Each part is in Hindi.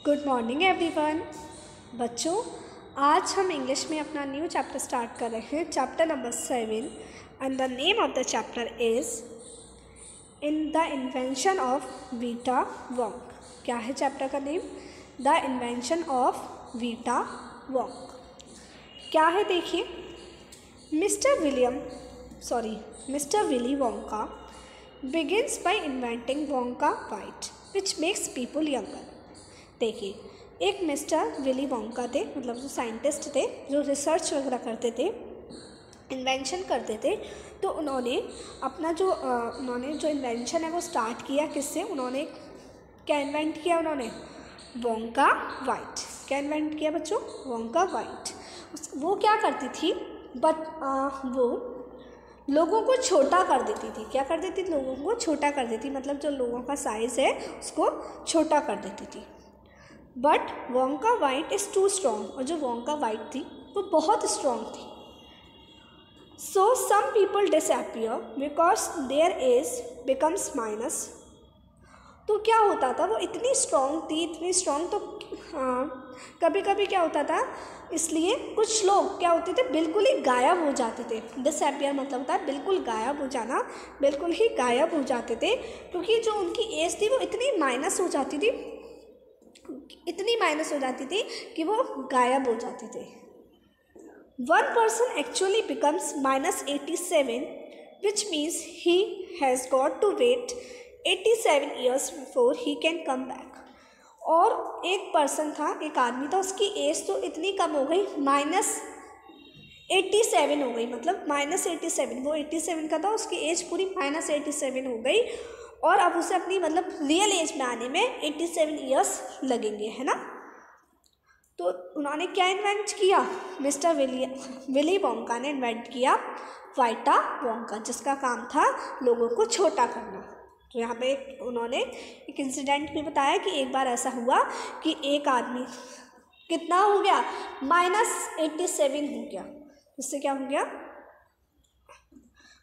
Good morning everyone. बच्चों, आज हम इंग्लिश में अपना न्यू चैप्टर स्टार्ट कर रहे हैं, chapter number 7, and the name of the chapter is in the invention of Vita Wong. क्या है चैप्टर का name? The invention of Vita Wong. क्या है देखिए, mister Willy Wonka begins by inventing Wonka white which makes people younger। देखिए, एक मिस्टर विली वोंका थे, मतलब जो साइंटिस्ट थे, जो रिसर्च वगैरह करते थे, इन्वेंशन करते थे। तो उन्होंने अपना जो इन्वेंशन है वो स्टार्ट किया किससे? उन्होंने क्या इन्वेंट किया? उन्होंने वोंका वाइट। क्या इन्वेंट किया बच्चों? Wonka white. वो क्या करती थी? वो लोगों को छोटा कर देती थी। क्या कर देती थी? लोगों को छोटा कर देती, मतलब जो लोगों का साइज़ है उसको छोटा कर देती थी। But Wonka Vite is too strong. और जो वोंका वाइट थी वो बहुत स्ट्रॉन्ग थी। So some people disappear because their age becomes minus. तो क्या होता था, वो इतनी स्ट्रॉन्ग थी, इतनी स्ट्रॉन्ग, तो कभी कभी क्या होता था, इसलिए कुछ लोग क्या होते थे, बिल्कुल ही गायब हो जाते थे। डिसअपियर मतलब होता है बिल्कुल गायब हो जाना, बिल्कुल ही गायब हो जाते थे, क्योंकि जो उनकी एज थी वो इतनी माइनस हो जाती थी कि वो गायब हो जाते थे। One person actually becomes -87, which means he has got to wait 87 years before he can come back। और एक पर्सन था, एक आदमी था, उसकी एज तो इतनी कम हो गई, -87 हो गई, मतलब -87, वो 87 का था, उसकी एज पूरी -87 हो गई, और अब उसे अपनी मतलब रियल एज में आने में 87 ईयर्स लगेंगे, है ना। तो उन्होंने क्या इन्वेंट किया? मिस्टर विली वोंका ने इन्वेंट किया वाइटा वोंका, जिसका काम था लोगों को छोटा करना। तो यहाँ पे उन्होंने एक इंसिडेंट भी बताया कि एक बार ऐसा हुआ कि एक आदमी कितना हो गया, -87 हो गया। इससे क्या हो गया,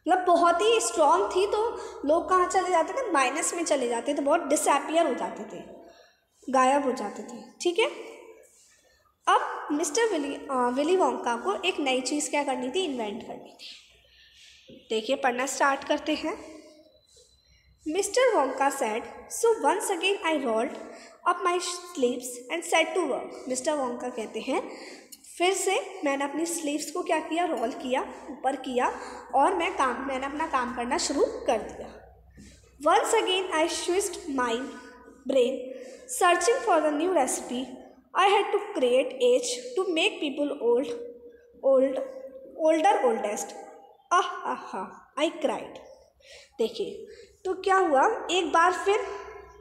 मतलब बहुत ही स्ट्रॉन्ग थी, तो लोग कहाँ चले जाते थे? माइनस में चले जाते थे, बहुत डिसअपियर हो जाते थे, गायब हो जाते थे। ठीक है, अब मिस्टर विली वोंका को एक नई चीज़ क्या करनी थी? इन्वेंट करनी थी। देखिए, पढ़ना स्टार्ट करते हैं। Mr. Wonka said, so once again I rolled up my sleeves and set to work। Mr. Wonka कहते हैं, फिर से मैंने अपनी स्लीव्स को क्या किया? रोल किया, ऊपर किया, और मैंने अपना काम करना शुरू कर दिया। Once again I switched my brain searching for the new recipe I had to create age to make people oldest। I cried। देखिए, तो क्या हुआ, एक बार फिर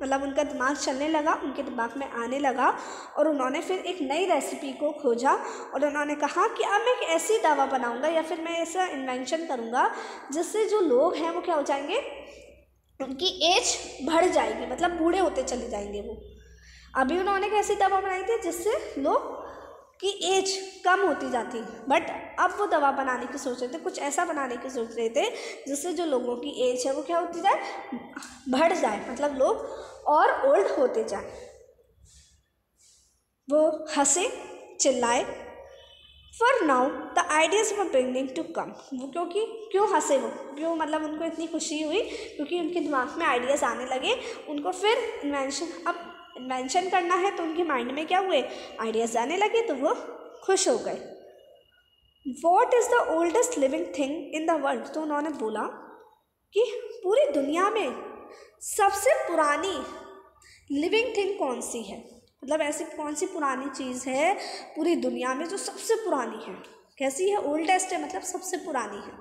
मतलब उनका दिमाग चलने लगा, उनके दिमाग में आने लगा, और उन्होंने फिर एक नई रेसिपी को खोजा, और उन्होंने कहा कि अब मैं एक ऐसी दवा बनाऊंगा, या फिर मैं ऐसा इन्वेंशन करूंगा जिससे जो लोग हैं वो क्या हो जाएंगे, उनकी एज बढ़ जाएगी, मतलब बूढ़े होते चले जाएंगे वो। अभी उन्होंने एक ऐसी दवा बनाई थी जिससे लोग की एज कम होती जाती, बट अब वो दवा बनाने की सोच रहे थे, कुछ ऐसा बनाने की सोच रहे थे जिससे जो लोगों की एज है वो क्या होती जाए, बढ़ जाए, मतलब लोग और ओल्ड होते जाए। वो हंसे, चिल्लाए। For now the ideas were beginning to come. वो क्यों हंसे? वो क्यों, मतलब उनको इतनी खुशी हुई क्योंकि उनके दिमाग में आइडियाज़ आने लगे, उनको फिर इन्वेंशन करना है, तो उनके माइंड में क्या हुए, आइडियाज़ आने लगे, तो वो खुश हो गए। What is the oldest living thing in the world. तो उन्होंने बोला कि पूरी दुनिया में सबसे पुरानी लिविंग थिंग कौन सी है, मतलब ऐसी कौन सी पुरानी चीज़ है पूरी दुनिया में जो सबसे पुरानी है। कैसी है? ओल्डेस्ट है, मतलब सबसे पुरानी है।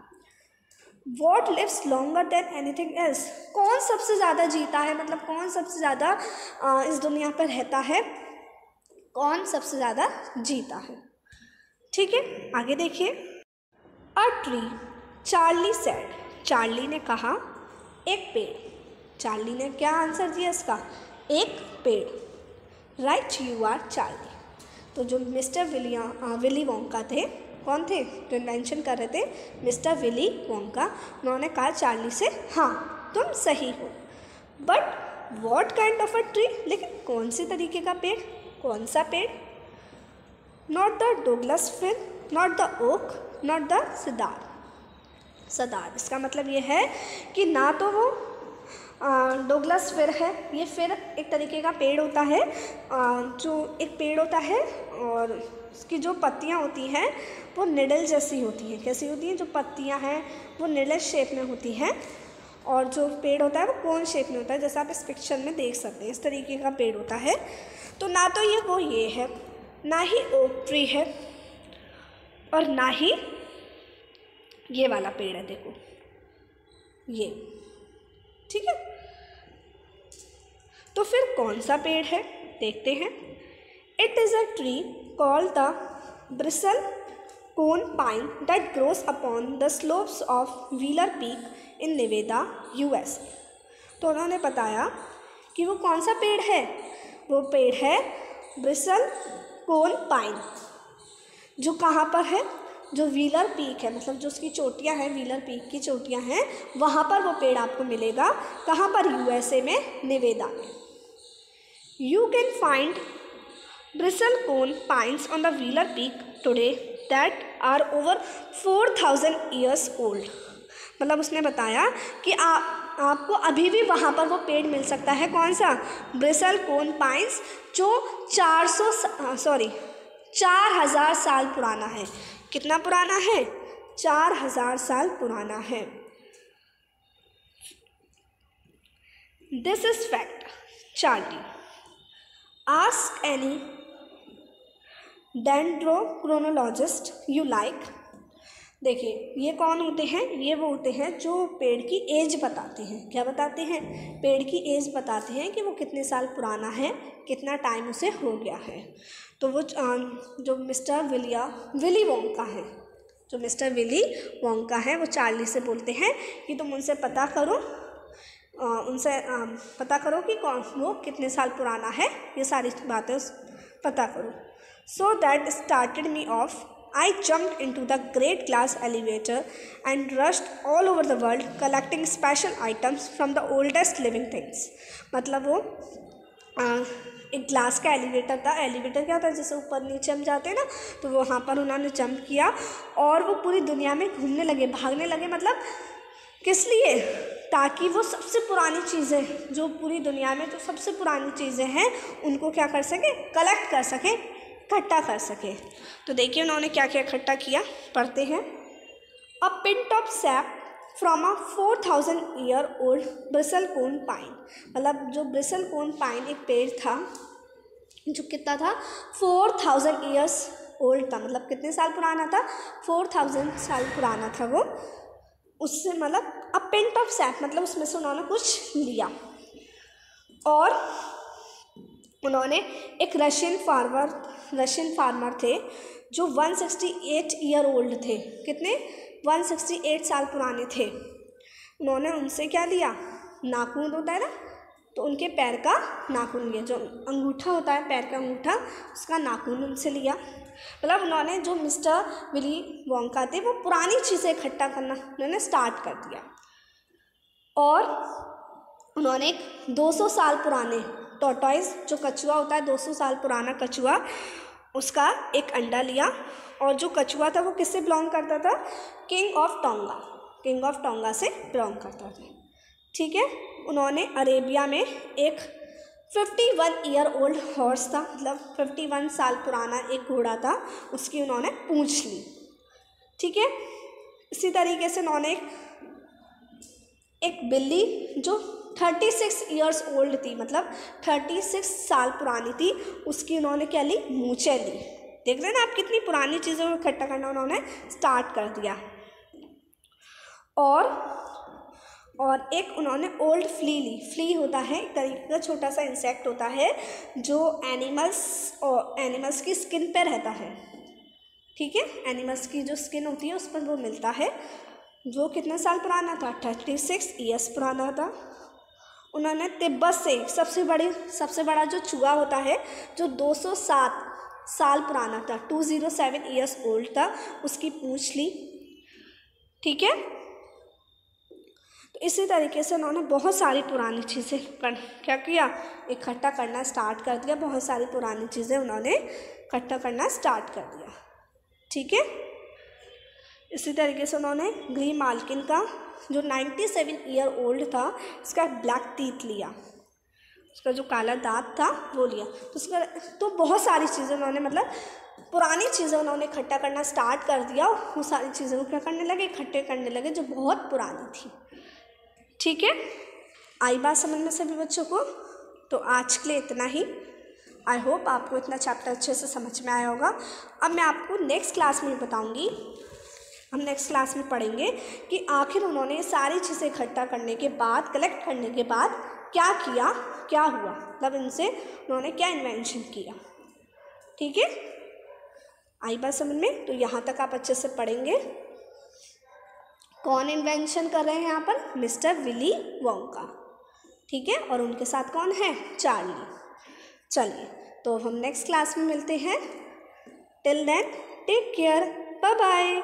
What lives longer than anything else। कौन सबसे ज़्यादा जीता है, मतलब कौन सबसे ज़्यादा इस दुनिया पर रहता है, कौन सबसे ज़्यादा जीता है। ठीक है, आगे देखिए। A tree, Charlie said. Charlie ने कहा, एक पेड़। चार्ली ने क्या आंसर दिया इसका? एक पेड़। Right, you are Charlie. तो जो मिस्टर विली वोंका थे, कौन थे जो इन्वेंशन कर रहे थे? Mister Willy Wonka. उन्होंने कहा चार्ली से, हाँ तुम सही हो। But what kind of a tree, लेकिन कौन से तरीके का पेड़? कौन सा पेड़? Not the Douglas fir, not the oak, not the cedar. Cedar इसका मतलब ये है कि ना तो वो डोगलस फिर है, ये फिर एक तरीके का पेड़ होता है, जो एक पेड़ होता है और उसकी जो पत्तियाँ होती हैं वो निडल जैसी होती हैं। कैसी होती हैं? जो पत्तियाँ हैं वो निडल शेप में होती हैं और जो पेड़ होता है वो कोन शेप में होता है, जैसा आप इस पिक्चर में देख सकते हैं। इस तरीके का पेड़ होता है। तो ना तो ये है, ना ही ओक ट्री है और ना ही ये वाला पेड़ है, देखो ये, ठीक है। तो फिर कौन सा पेड़ है देखते हैं। It is a tree called the bristle cone pine that grows upon the slopes of Wheeler Peak in Nevada USA। तो उन्होंने बताया कि वो कौन सा पेड़ है। वो पेड़ है ब्रिसल कोन पाइन, जो कहाँ पर है? जो व्हीलर पीक है, मतलब जो उसकी चोटियाँ हैं, व्हीलर पीक की चोटियाँ हैं, वहाँ पर वो पेड़ आपको मिलेगा। कहाँ पर? USA में, नेवादा में। You can find bristle cone pines on the Wheeler Peak today that are over 4000 years old। मतलब उसने बताया कि आपको अभी भी वहाँ पर वो पेड़ मिल सकता है। कौन सा? ब्रिसल कोन पाइन्स, जो 4000 साल पुराना है। कितना पुराना है? 4000 साल पुराना है। This is fact Charlie. Ask any dendrochronologist you like. देखिए ये कौन होते हैं? ये वो होते हैं जो पेड़ की एज बताते हैं। क्या बताते हैं? पेड़ की एज बताते हैं कि वो कितने साल पुराना है, कितना टाइम उसे हो गया है। तो वो जो मिस्टर विली वोंका है, जो मिस्टर विली वोंका है, वो चार्ली से बोलते हैं कि तुम उनसे पता करो, कि कौन वो कितने साल पुराना है, ये सारी बातें पता करो। So that started me off. I jumped into the great glass elevator and rushed all over the world collecting special items from the oldest living things। मतलब वो एक ग्लास का एलिवेटर था। एलिवेटर क्या होता है? जैसे ऊपर नीचे हम जाते हैं ना, तो वहाँ पर उन्होंने जंप किया और वो पूरी दुनिया में घूमने लगे, भागने लगे। मतलब किस लिए? ताकि वो सबसे पुरानी चीज़ें, जो पूरी दुनिया में जो सबसे पुरानी चीज़ें हैं, उनको क्या कर सके? कलेक्ट कर सके, इकट्ठा कर सके। तो देखिए उन्होंने क्या क्या इकट्ठा किया, पढ़ते हैं। A pint of sap from a 4000 year old bristle cone pine. मतलब जो ब्रिसल कोन पाइन एक पेड़ था जो कितना था? 4000 ईयर्स ओल्ड था। मतलब कितने साल पुराना था? 4000 साल पुराना था वो। उससे मतलब अ पिंट ऑफ सैप, मतलब उसमें से उन्होंने कुछ लिया। और उन्होंने एक रशियन फार्मर थे जो 168 ईयर ओल्ड थे। कितने? 168 साल पुराने थे। उन्होंने उनसे क्या लिया? नाखून होता है ना, तो उनके पैर का नाखून लिया। जो अंगूठा होता है, पैर का अंगूठा, उसका नाखून उनसे लिया। मतलब उन्होंने, जो मिस्टर विली वोंका थे, वो पुरानी चीज़ें इकट्ठा करना उन्होंने स्टार्ट कर दिया। और उन्होंने एक 200 साल पुराने टॉर्टॉइस, जो कछुआ होता है, 200 साल पुराना कछुआ, उसका एक अंडा लिया। और जो कछुआ था वो किससे बिलोंग करता था? किंग ऑफ टोंगा से बिलोंग करता था। ठीक है। उन्होंने अरेबिया में एक 51 ईयर ओल्ड हॉर्स था, मतलब 51 साल पुराना एक घोड़ा था, उसकी उन्होंने पूंछ ली। ठीक है। इसी तरीके से उन्होंने एक बिल्ली जो 36 ईयर्स ओल्ड थी, मतलब 36 साल पुरानी थी, उसकी उन्होंने क्या ली? मूंछें ली। देख रहे हैं ना आप, कितनी पुरानी चीज़ों को इकट्ठा करना उन्होंने स्टार्ट कर दिया। और एक उन्होंने ओल्ड फ्ली ली। फ्ली होता है एक तरीके का छोटा सा इंसेक्ट होता है जो एनिमल्स की स्किन पे रहता है। ठीक है। एनिमल्स की जो स्किन होती है उस पर वो मिलता है, जो कितने साल पुराना था? 36 ईयर्स पुराना था। उन्होंने तिब्बत से सबसे बड़ा जो चूहा होता है, जो 207 साल पुराना था, 207 ईयर्स ओल्ड था, उसकी पूंछ ली। ठीक है। तो इसी तरीके से उन्होंने बहुत सारी पुरानी चीज़ें क्या किया, इकट्ठा करना स्टार्ट कर दिया। बहुत सारी पुरानी चीज़ें उन्होंने इकट्ठा करना स्टार्ट कर दिया। ठीक है, इसी तरीके से उन्होंने ग्री माल्किन का जो 97 ईयर ओल्ड था, उसका ब्लैक टीथ लिया, उसका जो काला दांत था वो लिया। तो उसका तो बहुत सारी चीज़ें उन्होंने मतलब पुरानी चीज़ें उन्होंने इकट्ठा करना स्टार्ट कर दिया। वो सारी चीज़ें वो क्या करने लगे, इकट्ठे करने लगे जो बहुत पुरानी थी। ठीक है, आई बात समझ में सभी बच्चों को? तो आज के लिए इतना ही। आई होप आपको इतना चैप्टर अच्छे से समझ में आया होगा। अब मैं आपको नेक्स्ट क्लास में बताऊंगी, हम नेक्स्ट क्लास में पढ़ेंगे कि आखिर उन्होंने सारी चीज़ें इकट्ठा करने के बाद, कलेक्ट करने के बाद क्या किया, क्या हुआ, मतलब इनसे उन्होंने क्या इन्वेंशन किया। ठीक है, आई बात समझ में? तो यहाँ तक आप अच्छे से पढ़ेंगे। कौन इन्वेंशन कर रहे हैं यहाँ पर? Mister Willy Wonka. ठीक है, और उनके साथ कौन है? चार्ली। चलिए, तो हम नेक्स्ट क्लास में मिलते हैं। Till then take care, bye bye.